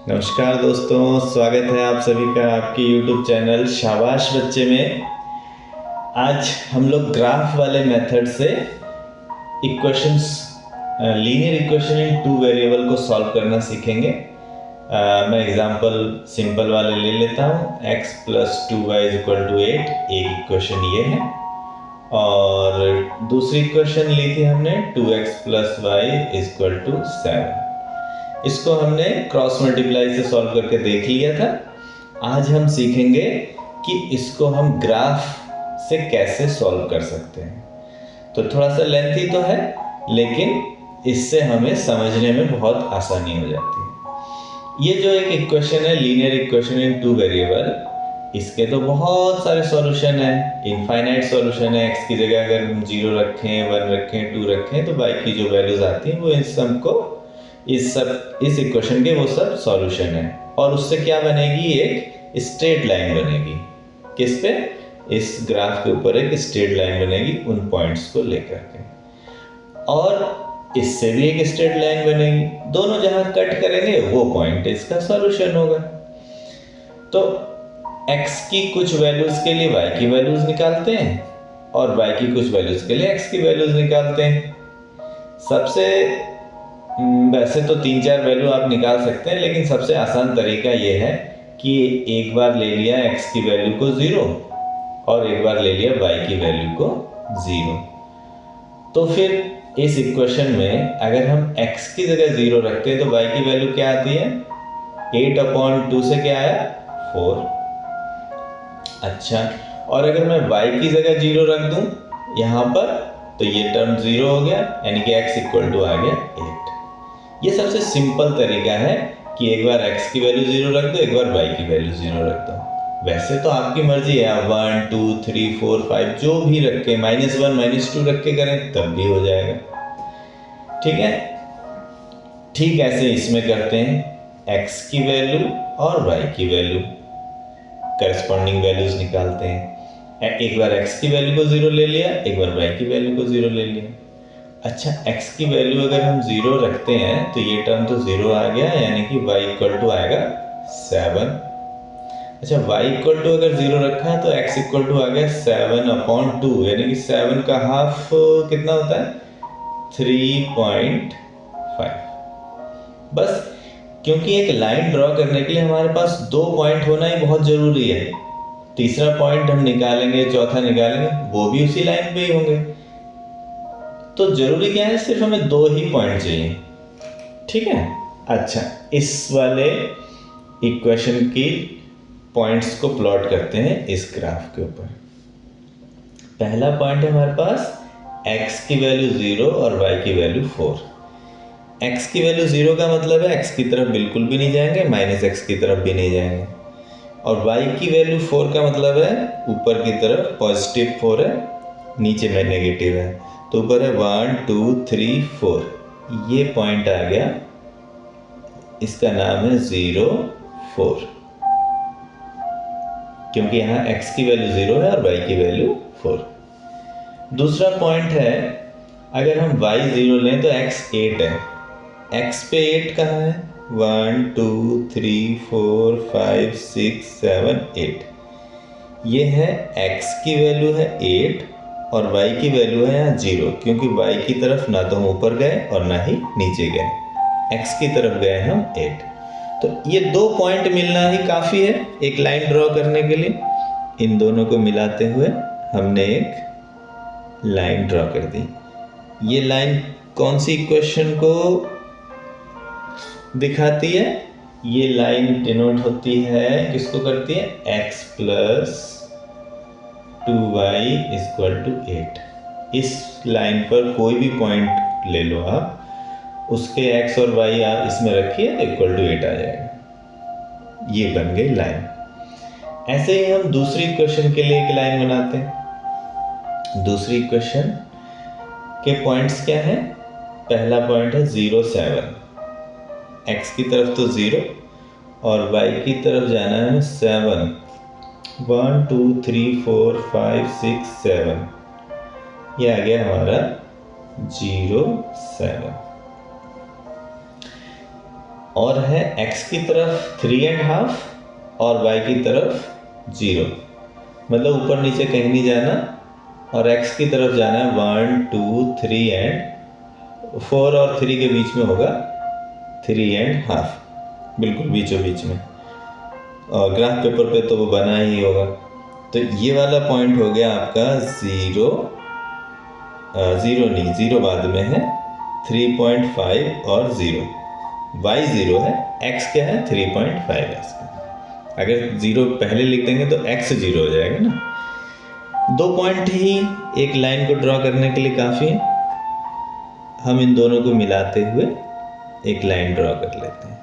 नमस्कार दोस्तों, स्वागत है आप सभी का आपके YouTube चैनल शाबाश बच्चे में। आज हम लोग ग्राफ वाले मेथड से equations linear equation in two variable को सॉल्व करना सीखेंगे। मैं एग्जांपल सिंपल वाले ले लेता हूँ। x + 2y = 8 एक इक्वेशन ये है, और दूसरी इक्वेशन ली थी हमने 2x + y = 7। इसको हमने क्रॉस मल्टीप्लाई से सॉल्व करके देख लिया था। आज हम सीखेंगे कि इसको हम ग्राफ से कैसे सॉल्व कर सकते हैं। तो थोड़ा सा लेंथी तो है, लेकिन इससे हमें समझने में बहुत आसानी हो जाती है। ये जो एक इक्वेशन है linear equation in two variable, इसके तो बहुत सारे सॉल्यूशन हैं, इनफाइनाइट सॉल्यूशन है। x की जगह अगर हम 0 रखें, 1 रखें, 2 रखें तो y की जो वैल्यूज आती हैं वो इन सब को इस इक्वेशन के वो सब सॉल्यूशन है। और उससे क्या बनेगी, एक स्ट्रेट लाइन बनेगी। किस पे? इस ग्राफ के ऊपर एक स्ट्रेट लाइन बनेगी उन पॉइंट्स को लेकर के, और इससे भी एक स्ट्रेट लाइन बनेगी। दोनों जहां कट करेंगे वो पॉइंट इसका सॉल्यूशन होगा। तो x की कुछ वैल्यूज के लिए y की वैल्यूज निकालते हैं, और y की कुछ वैल्यूज के लिए x की वैल्यूज निकालते हैं। सबसे वैसे तो 3-4 वैल्यू आप निकाल सकते हैं, लेकिन सबसे आसान तरीका ये है कि एक बार ले लिया x की वैल्यू को 0 और एक बार ले लिया y की वैल्यू को 0। तो फिर इस इक्वेशन में अगर हम x की जगह 0 रखते हैं तो y की वैल्यू क्या आती है? 8/2 से क्या आया? 4। अच्छा, और अगर मैं y की जगह 0 रख दूं यहाँ पर, तो ये टर्म 0 हो गया, यानी कि x = आ गया 8। ये सबसे सिंपल तरीका है कि एक बार x की वैल्यू 0 रख दो, एक बार y की वैल्यू 0 रख दो। वैसे तो आपकी मर्जी है, आप 1, 2, 3, 4, 5 जो भी रख के -1, -2 रख के करें तब भी हो जाएगा। ठीक है, ठीक ऐसे इसमें करते हैं। x की वैल्यू और y की वैल्यू करस्पॉन्डिंग वैल्यूज निकालते हैं। एक बार x की वैल्यू को 0 ले लिया, एक बार y की वैल्यू को 0 ले लिया। अच्छा, x की वैल्यू अगर हम 0 रखते हैं तो ये टर्म तो 0 आ गया, यानी कि y = आएगा 7। अच्छा, y = अगर 0 रखा है तो x = आ गया 7/2, यानी कि 7 का हाफ कितना होता है? 3.5। बस, क्योंकि एक लाइन ड्रॉ करने के लिए हमारे पास 2 पॉइंट होना ही बहुत जरूरी है। तीसरा पॉइंट हम निकालेंगे, चौथा निकालेंगे, वो भी उसी लाइन पे ही होंगे। तो जरूरी क्या है, सिर्फ हमें 2 ही पॉइंट चाहिए। ठीक है। अच्छा, इस वाले इक्वेशन की पॉइंट्स को प्लॉट करते हैं इस ग्राफ के ऊपर। पहला पॉइंट है हमारे पास x की वैल्यू 0 और y की वैल्यू 4। x की वैल्यू 0 का मतलब है x की तरफ बिल्कुल भी नहीं जाएंगे, -x की तरफ भी नहीं जाएंगे। और y की वैल्यू 4 का मतलब है ऊपर की तरफ +4 है, नीचे में नेगेटिव है। तो ऊपर है 1, 2, 3, 4, ये पॉइंट आ गया, इसका नाम है 0, 4, क्योंकि यहाँ x की वैल्यू 0 है और y की वैल्यू 4। दूसरा पॉइंट है, अगर हम y 0 लें तो x 8 है। x पे 8 कहाँ है? 1, 2, 3, 4, 5, 6, 7, 8। ये है x की वैल्यू है 8 और y की वैल्यू है यहाँ 0, क्योंकि y की तरफ ना तो हम ऊपर गए और ना ही नीचे गए, x की तरफ गए हम 8। तो ये 2 पॉइंट मिलना ही काफ़ी है एक लाइन ड्रॉ करने के लिए। इन दोनों को मिलाते हुए हमने एक लाइन ड्रॉ कर दी। ये लाइन कौन सी इक्वेशन को दिखाती है? ये लाइन डिनोट होती है, किसको करती है? x + 2y = 8। इस लाइन पर कोई भी पॉइंट ले लो आप, उसके x और y इसमें रखिए तो =8 आ जाएगा। ये बन गई लाइन। ऐसे ही हम दूसरी इक्वेशन के लिए एक लाइन बनाते हैं। दूसरी इक्वेशन के पॉइंट्स क्या है? पहला पॉइंट है 0, 7। x की तरफ तो 0 और y की तरफ जाना है 7। 1, 2, 3, 4, 5, 6, 7, ये आ गया हमारा 0, 7। और है x की तरफ 3.5 और y की तरफ 0, मतलब ऊपर नीचे कहीं नहीं जाना, और x की तरफ जाना है 1 2 3 एंड 4 और 3 के बीच में होगा 3.5, बिल्कुल बीचों बीच में। और ग्राफ पेपर पे तो वो बना ही होगा। तो ये वाला पॉइंट हो गया आपका 0 नहीं, 0 बाद में है, 3.5 और 0, y 0 है, x क्या है 3.5 है इसका। अगर 0 पहले लिख देंगे तो x 0 हो जाएगा ना। 2 पॉइंट ही एक लाइन को ड्रॉ करने के लिए काफ़ी है। हम इन दोनों को मिलाते हुए एक लाइन ड्रॉ कर लेते हैं।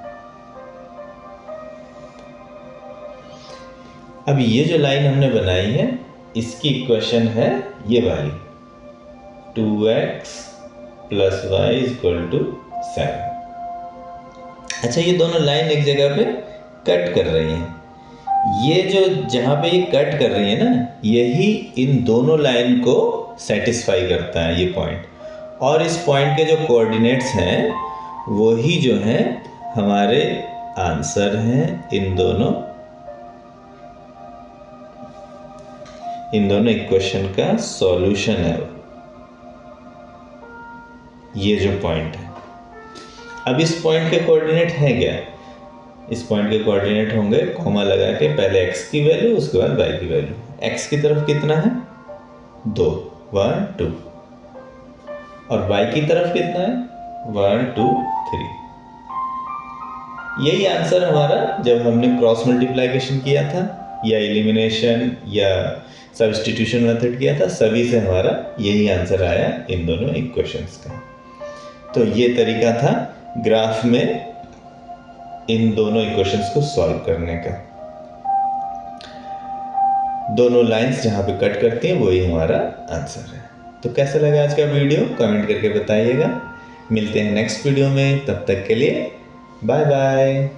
अब ये जो लाइन हमने बनाई है इसकी इक्वेशन है ये वाली, 2x + y = 7। अच्छा, ये दोनों लाइन एक जगह पे कट कर रही हैं। ये जो जहाँ पे ये कट कर रही है ना, यही इन दोनों लाइन को सेटिस्फाई करता है ये पॉइंट, और इस पॉइंट के जो कोऑर्डिनेट्स हैं वही जो हैं हमारे आंसर हैं। इन दोनों इक्वेशन का सॉल्यूशन है ये जो पॉइंट है। अब इस पॉइंट के कोऑर्डिनेट है क्या? इस पॉइंट के कोऑर्डिनेट होंगे कॉमा लगा के, पहले x की वैल्यू उसके बाद y की वैल्यू। x की तरफ कितना है 2, 1 2, और y की तरफ कितना है 1 2 3। यही आंसर हमारा जब हमने क्रॉस मल्टीप्लिकेशन किया था या एलिमिनेशन या सब्स्टिट्यूशन मेथड किया था, सभी से हमारा यही आंसर आया इन दोनों इक्वेशंस का। तो ये तरीका था ग्राफ में इन दोनों इक्वेशंस को सॉल्व करने का। दोनों लाइंस जहां पे कट करती हैं वही हमारा आंसर है। तो कैसा लगा आज का वीडियो कमेंट करके बताइएगा। मिलते हैं नेक्स्ट वीडियो में, तब तक के लिए बाय बाय।